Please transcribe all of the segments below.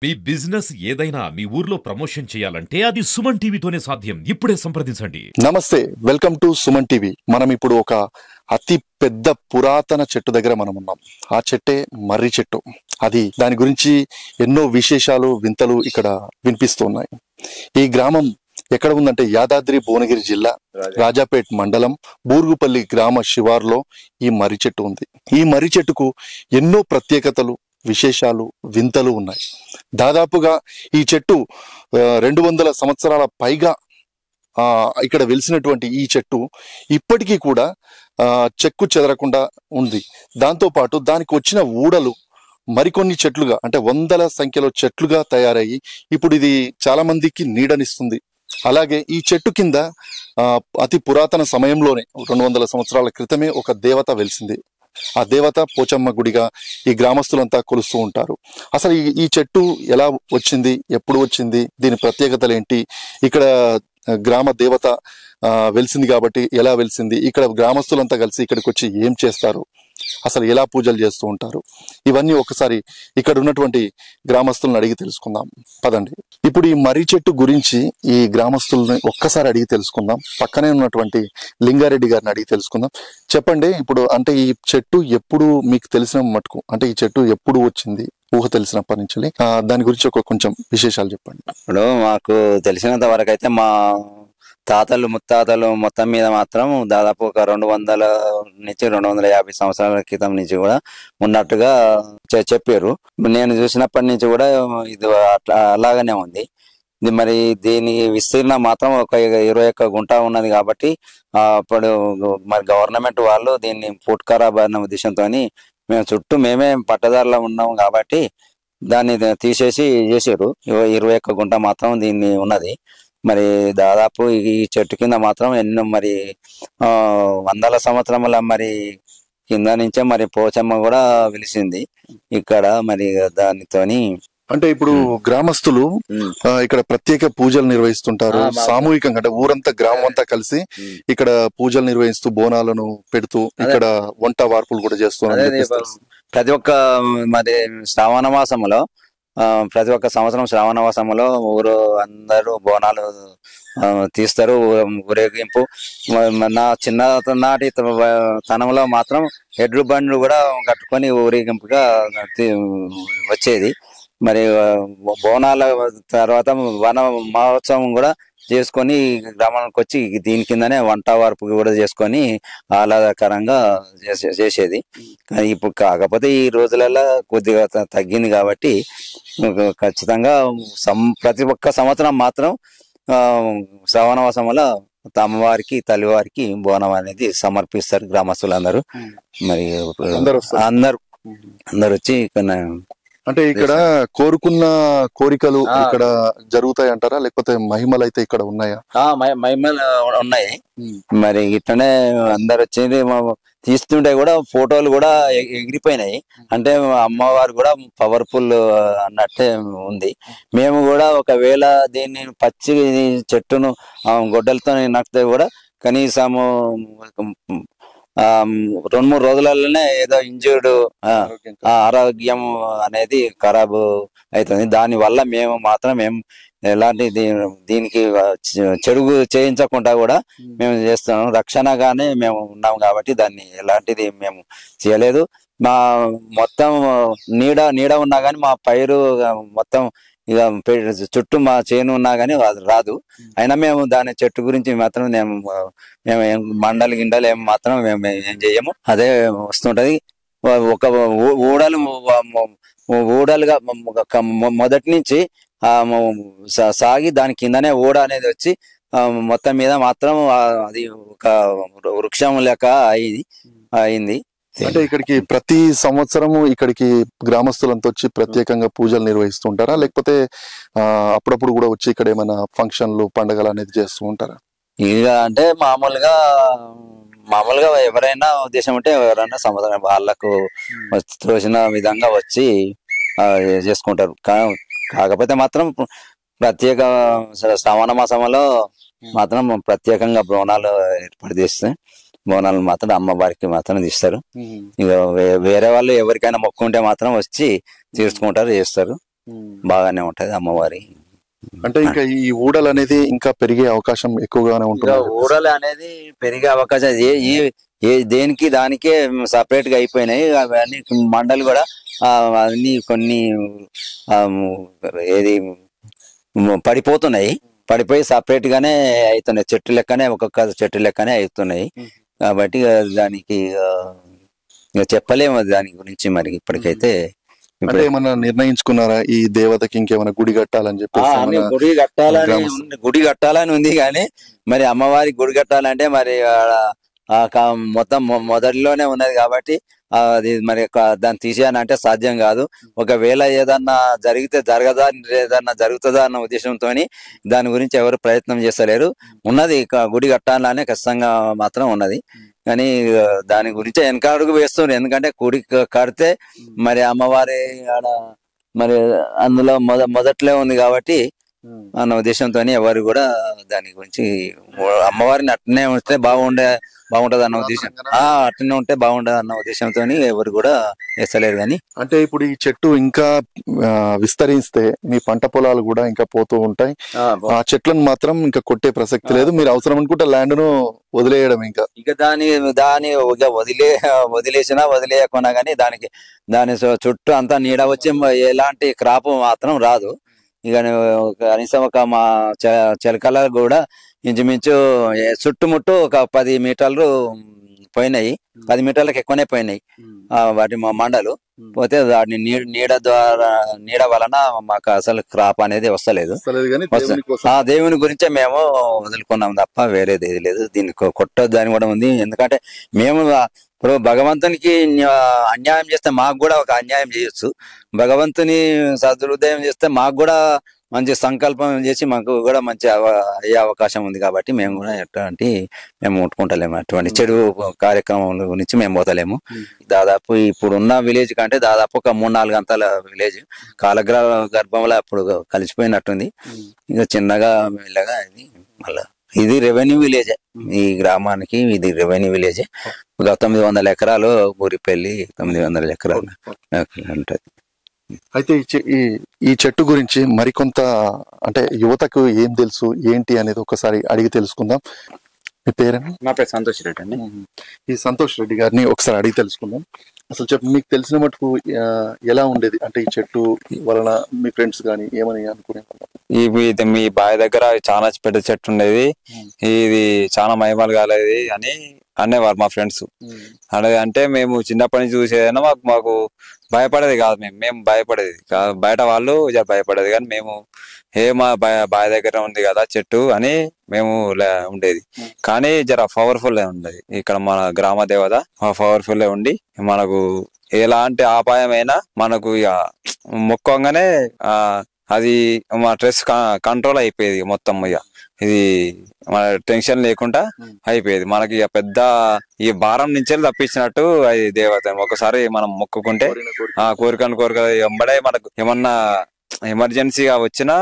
మీ business ఏదైనా మీ ఊర్లో promotion చేయాలంటే అది సుమన్ టీవీతోనే సాధ్యం. ఇప్పుడే సంప్రదించండి. నమస్తే, వెల్కమ్ టు సుమన్ టీవీ. మనం ఇప్పుడు ఒక అతి పెద్ద పురాతన చెట్టు దగ్గర మనం ఉన్నాం. ఆ చెట్టే మర్రి చెట్టు. దాని గురించి ఎన్నో విశేషాలు వింతలు ఇక్కడ వినిపిస్తున్నాయి. ఈ గ్రామం ఎక్కడ ఉందంటే యాదాద్రి భువనగిరి జిల్లా రాజాపేట్ మండలం బూరుగుపల్లి గ్రామ శివార్లో ఈ మర్రి చెట్టు ఉంది. ఈ మర్రి చెట్టుకు ఎన్నో ప్రత్యేకతలు, విశేషాలు, వింతలు ఉన్నాయి. దాదాపుగా ఈ చెట్టు 200 సంవత్సరాల పైగా ఇక్కడ వెలిసినటువంటి ఈ చెట్టు ఇప్పటికీ కూడా చెక్కు చెదరకుండా ఉంది. దాంతోపాటు దానికి వచ్చిన ఊడలు మరికొన్ని చెట్లుగా, అంటే 100ల సంఖ్యలో చెట్లుగా తయారయ్యి ఇప్పుడు ఇది చాలా మందికి నీడనిస్తుంది. అలాగే ఈ చెట్టు కింద అతి పురాతన సమయంలోనే 200 సంవత్సరాల క్రితమే ఒక దేవత వెలిసింది. ఆ దేవత పోచమ్మ గుడిగా ఈ గ్రామస్తులంతా కొలుస్తూ ఉంటారు. అసలు ఈ చెట్టు ఎలా వచ్చింది, ఎప్పుడు వచ్చింది, దీని ప్రత్యేకతలు ఏంటి, ఇక్కడ గ్రామ దేవత వెలిసింది కాబట్టి ఎలా వెలిసింది, ఇక్కడ గ్రామస్తులంతా కలిసి ఇక్కడికి వచ్చి ఏం చేస్తారు, అసలు ఎలా పూజలు చేస్తూ ఉంటారు, ఇవన్నీ ఒకసారి ఇక్కడ ఉన్నటువంటి గ్రామస్తులను అడిగి తెలుసుకుందాం. పదండి. ఇప్పుడు ఈ మర్రి చెట్టు గురించి ఈ గ్రామస్తులని ఒక్కసారి అడిగి తెలుసుకుందాం. పక్కనే ఉన్నటువంటి లింగారెడ్డి గారిని అడిగి తెలుసుకుందాం. చెప్పండి, ఇప్పుడు అంటే ఈ చెట్టు ఎప్పుడు మీకు తెలిసిన మటుకు, అంటే ఈ చెట్టు ఎప్పుడు వచ్చింది ఊహ తెలిసినప్పటి నుంచి, దాని గురించి కొంచెం విశేషాలు చెప్పండి. ఇప్పుడు మాకు తెలిసినంత వరకు అయితే మా తాతలు ముత్తాతలు మొత్తం మీద మాత్రం దాదాపు ఒక 200 నుంచి 250 సంవత్సరాల క్రితం నుంచి కూడా ఉన్నట్టుగా చెప్పారు. నేను చూసినప్పటి నుంచి కూడా ఇది అలాగనే ఉంది. ఇది మరి దీని విస్తీర్ణం మాత్రం ఒక 21 గుంట ఉన్నది కాబట్టి అప్పుడు మరి గవర్నమెంట్ వాళ్ళు దీన్ని ఫుడ్ ఖరాబ్ అన్న ఉద్దేశంతో మేము చుట్టూ మేమే పట్టదారులో ఉన్నాం కాబట్టి దాన్ని తీసేసి చేసారు. 21 గుంట మాత్రం దీన్ని ఉన్నది. మరి దాదాపు ఈ చెట్టు కింద మాత్రం ఎన్నో మరి 100ల సంవత్సరముల మరి కింద నుంచే మరి పోచమ్మ కూడా వెలిసింది ఇక్కడ. మరి దానితోని అంటే ఇప్పుడు గ్రామస్తులు ఇక్కడ ప్రత్యేక పూజలు నిర్వహిస్తుంటారు. సామూహికంగా, అంటే ఊరంతా గ్రామం అంతా కలిసి ఇక్కడ పూజలు నిర్వహిస్తూ బోనాలను పెడుతూ ఇక్కడ వంట వార్పులు కూడా చేస్తున్నారు. ప్రతి ఒక్క మరి శ్రావణ మాసంలో ప్రతి ఒక్క సంవత్సరం శ్రావణ మాసంలో ఊరు అందరూ బోనాలు తీస్తారు. ఊరేగింపు నా చిన్ననాటి తనంలో మాత్రం ఎడ్లు బండ్లు కూడా కట్టుకొని ఊరేగింపుగా వచ్చేది. మరి బోనాల తర్వాత వన మహోత్సవం కూడా చేసుకొని గ్రామానికి వచ్చి దీని కిందనే వంట వార్పు కూడా చేసుకొని ఆహ్లాదకరంగా చేసేది. కానీ ఇప్పుడు కాకపోతే ఈ రోజులలో కొద్దిగా తగ్గింది కాబట్టి ఖచ్చితంగా ప్రతి ఒక్క సంవత్సరం మాత్రం శ్రావణ మాసంలో అమ్మవారికి తల్లివారికి బోనం అనేది సమర్పిస్తారు గ్రామస్తులందరూ. మరి అందరు వచ్చి అంటే ఇక్కడ కోరుకున్న కోరికలు ఇక్కడ జరుగుతాయి అంటారా, లేకపోతే మహిమలు అయితే ఇక్కడ ఉన్నాయా? మహిమలు ఉన్నాయి. మరి ఇట్లనే అందరు వచ్చేది తీస్తుంటే కూడా ఫోటోలు కూడా ఎగిరిపోయినాయి. అంటే అమ్మవారు కూడా పవర్ఫుల్ అన్నట్టే ఉంది. మేము కూడా ఒకవేళ దీన్ని పచ్చి చెట్టును గొడ్డలతో నక్కితే కూడా కనీసము 2-3 రోజులలోనే ఏదో ఇంజూర్డ్ ఆరోగ్యం అనేది ఖరాబు అవుతుంది. దాని వల్ల మేము మాత్రం ఎలాంటి దీనికి చెడు చేయించకుండా కూడా మేము చేస్తున్నాం. రక్షణగానే మేము ఉన్నాం కాబట్టి దాన్ని ఎలాంటిది మేము చేయలేదు. మా మొత్తం నీడ ఉన్నా కానీ మా పైరు మొత్తం ఇక చుట్టూ మా చేను ఉన్నా కానీ అది రాదు. అయినా మేము దాని చెట్టు గురించి మాత్రం మేము మండలి గిండలు మాత్రం మేము ఏం చెయ్యము. అదే వస్తుంటది. ఒక ఊడలుగా మొదటి నుంచి సాగి దాని కిందనే ఊడ అనేది వచ్చి మొత్తం మీద మాత్రం అది ఒక వృక్షం లెక్క అయింది. అంటే ఇక్కడికి ప్రతి సంవత్సరము ఇక్కడికి గ్రామస్తులంతా వచ్చి ప్రత్యేకంగా పూజలు నిర్వహిస్తుంటారా, లేకపోతే అప్పుడప్పుడు కూడా వచ్చి ఇక్కడ ఏమైనా ఫంక్షన్లు పండుగలు అనేది చేస్తూ ఉంటారా? ఇక అంటే మామూలుగా ఎవరైనా ఉద్దేశం ఉంటే ఎవరైనా సంవత్సరం వాళ్ళకు తోచిన విధంగా వచ్చి చేసుకుంటారు. కాకపోతే మాత్రం ప్రత్యేక శ్రావణ మాసంలో మాత్రం ప్రత్యేకంగా బోనాలు ఏర్పాటు చేస్తే బోనాలు మాత్రం అమ్మవారికి మాత్రం తీస్తారు. ఇక వేరే వాళ్ళు ఎవరికైనా మొక్కుంటే మాత్రం వచ్చి తీర్చుకుంటారు, చేస్తారు. బాగానే ఉంటది అమ్మవారి. అంటే ఇంకా ఈ ఊడలు అనేది ఇంకా పెరిగే అవకాశం ఎక్కువగానే ఉంటుంది. ఊడలు అనేది పెరిగే అవకాశం ఏ దేనికి దానికే సపరేట్ గా అయిపోయినాయి అవన్నీ. మండలు కూడా అన్ని కొన్ని ఏది పడిపోతున్నాయి, పడిపోయి సపరేట్ గానే అవుతున్నాయి, చెట్టు లెక్కనే ఒక్కొక్క చెట్టు లెక్కనే అవుతున్నాయి. కాబట్టి దానికి చెప్పలేము దాని గురించి మరి ఇప్పటికైతే. అంటే ఏమన్నా నిర్ణయించుకున్నారా ఈ దేవతకి ఇంకేమైనా గుడి కట్టాలని చెప్పేసి? గుడి కట్టాలని ఉంది కానీ మరి అమ్మవారి గుడి కట్టాలంటే మరి మొత్తం మొదటిలోనే ఉన్నది కాబట్టి అది మరి దాన్ని తీసేయాలంటే సాధ్యం కాదు. ఒకవేళ ఏదన్నా జరిగితే జరగదా, ఏదన్నా జరుగుతుందా అన్న ఉద్దేశంతో దాని గురించి ఎవరు ప్రయత్నం చేస్తలేరు. ఉన్నది గుడి కట్టాలనే ఖచ్చితంగా మాత్రం ఉన్నది కానీ దాని గురించి వెనకడుగు వేస్తున్నారు. ఎందుకంటే గుడి కడితే మరి అమ్మవారి ఆడ మరి అందులో మొదట్లో ఉంది కాబట్టి అన్న ఉద్దేశంతో ఎవరు కూడా దాని గురించి అమ్మవారిని అట్నే ఉంటే బాగుంటది అన్న ఉద్దేశం, అట్లనే ఉంటే బాగుంటది అన్న ఉద్దేశంతో ఎవరు కూడా వేస్తలేరు. కానీ అంటే ఇప్పుడు ఈ చెట్టు ఇంకా విస్తరిస్తే మీ పంట పొలాలు కూడా ఇంకా పోతూ ఉంటాయి. ఆ చెట్లను మాత్రం ఇంకా కొట్టే ప్రసక్తి లేదు. మీరు అవసరం అనుకుంటే ల్యాండ్ ను వదిలేయడం ఇక దాని వదిలేసినా వదిలేయకున్నా కానీ దాని చుట్టూ అంతా నీడ వచ్చి ఎలాంటి క్రాప్ మాత్రం రాదు. ఇక కనీసం ఒక మా చిలకల కూడా ఇంచుమించు చుట్టుముట్టు ఒక 10 మీటర్లు పోయినాయి, 10 మీటర్లకు ఎక్కువనే పోయినాయి వాటి మండలు. పోతే వాటిని నీడ వలన మాకు అసలు క్రాప్ అనేది వస్తలేదు. దేవుని గురించే మేము వదులుకున్నాం తప్ప వేరేది ఏది లేదు. దీన్ని కొట్టొద్దు అని కూడా ఉంది. ఎందుకంటే మేము ఇప్పుడు భగవంతునికి అన్యాయం చేస్తే మాకు కూడా ఒక అన్యాయం చేయొచ్చు, భగవంతుని సదుహృదయం చేస్తే మాకు కూడా మంచి సంకల్పం చేసి మాకు కూడా మంచి అయ్యే అవకాశం ఉంది. కాబట్టి మేము కూడా మేము ముట్టుకుంటలేము, అటువంటి చెడు కార్యక్రమం గురించి మేము పోతలేము. దాదాపు ఇప్పుడున్న విలేజ్ కంటే దాదాపు ఒక 3-4 గంటల విలేజ్ గర్భంలో అప్పుడు కలిసిపోయినట్టుంది. ఇక చిన్నగా మెల్లగా మళ్ళా ఇది రెవెన్యూ విలేజ్, ఈ గ్రామానికి ఇది రెవెన్యూ విలేజ్. 900 ఎకరాలు ఊరిపల్లి, 900 ఎకరాలు ఉంటది. అయితే ఈ చెట్టు గురించి మరికొంత అంటే యువతకు ఏం తెలుసు ఏంటి అనేది ఒకసారి అడిగి తెలుసుకుందాం. మీ పేరేనా? నా పేరు సంతోష్ రెడ్డి అండి. ఈ సంతోష్ రెడ్డి గారిని ఒకసారి అడిగి తెలుసుకుందాం. అసలు చెప్పు, మీకు తెలిసిన మటుకు ఎలా ఉండేది? అంటే ఈ చెట్టు వలన మీ ఫ్రెండ్స్ కానీ ఏమని అనుకునేవాళ్ళు? ఇది మీ బావి దగ్గర చాలా పెద్ద చెట్టు ఉండేది, ఇది చాలా మహిమలు కాలేదు అని అనేవారు మా ఫ్రెండ్స్. అంటే మేము చిన్నప్పటి నుంచి చూసేదైనా మాకు భయపడేది కాదు, మేము భయపడేది కాదు, బయట వాళ్ళు భయపడేది కానీ మేము మా బావి దగ్గర ఉంది కదా చెట్టు అని మేము ఉండేది. కానీ జర పవర్ఫుల్ ఉండేది ఇక్కడ మన గ్రామ దేవత, పవర్ఫుల్ ఉండి మనకు ఎలాంటి అపాయమైనా మనకు ఇక మొక్కంగానే అది మా స్ట్రెస్ కంట్రోల్ అయిపోయేది మొత్తం. ఇక ఇది మన టెన్షన్ లేకుండా అయిపోయేది మనకి. ఇక పెద్ద ఈ భారం నుంచి తప్పించినట్టు అది దేవత. ఒకసారి మనం మొక్కుకుంటే కోరిక వెంబడే మనకు ఏమన్నా ఎమర్జెన్సీగా వచ్చినా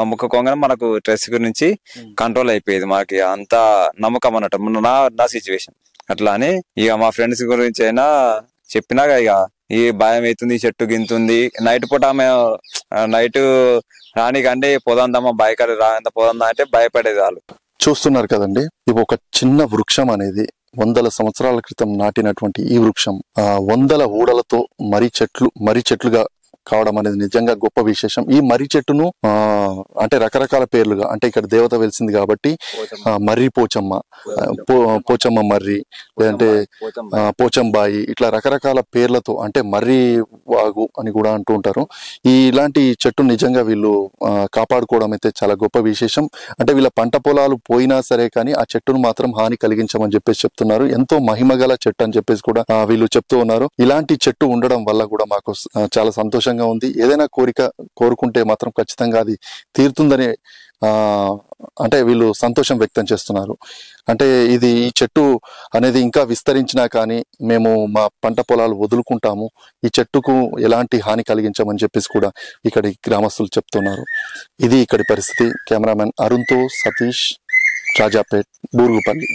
మొక్కుకోగానే మనకు స్ట్రెస్ గురించి కంట్రోల్ అయిపోయేది. మనకి అంత నమ్మకం అన్నట్టు నా సిచ్యువేషన్ అట్లా అని. ఇక మా ఫ్రెండ్స్ గురించి అయినా చెప్పినాక ఇక ఈ భయం అవుతుంది, చెట్టు గింతుంది. నైట్ పూట నైట్ రానికంటే పోదాందమ్మా బైక్ రాంత పోదాందా అంటే భయపడేది వాళ్ళు. చూస్తున్నారు కదండి, ఇవి ఒక చిన్న వృక్షం అనేది 100 సంవత్సరాల క్రితం నాటినటువంటి ఈ వృక్షం 100 ఊడలతో మర్రి చెట్లుగా కావడం అనేది నిజంగా గొప్ప విశేషం. ఈ మర్రి చెట్టును అంటే రకరకాల పేర్లుగా, అంటే ఇక్కడ దేవత వెలిసింది కాబట్టి మర్రి పోచమ్మ, పోచమ్మ మర్రి, లేదంటే పోచంబాయి, ఇట్లా రకరకాల పేర్లతో అంటే మర్రి వాగు అని కూడా అంటూ ఉంటారు. ఇలాంటి చెట్టు నిజంగా వీళ్ళు కాపాడుకోవడం అయితే చాలా గొప్ప విశేషం. అంటే వీళ్ళ పంట పొలాలు పోయినా సరే కానీ ఆ చెట్టును మాత్రం హాని కలిగించమని చెప్పేసి చెప్తున్నారు. ఎంతో మహిమగల చెట్టు అని చెప్పేసి కూడా వీళ్ళు చెప్తూ ఉన్నారు. ఇలాంటి చెట్టు ఉండడం వల్ల కూడా మాకు చాలా సంతోషంగా ఉంది. ఏదైనా కోరుకుంటే మాత్రం ఖచ్చితంగా అది తీరుతుందని అంటే వీళ్ళు సంతోషం వ్యక్తం చేస్తున్నారు. అంటే ఈ చెట్టు అనేది ఇంకా విస్తరించినా కానీ మేము మా పంట పొలాలు వదులుకుంటాము, ఈ చెట్టుకు ఎలాంటి హాని కలిగించమని చెప్పేసి కూడా ఇక్కడి గ్రామస్తులు చెప్తున్నారు. ఇది ఇక్కడి పరిస్థితి. కెమెరామెన్ అరుణ్తో సతీష్, రాజాపేట్, బూరుగుపల్లి.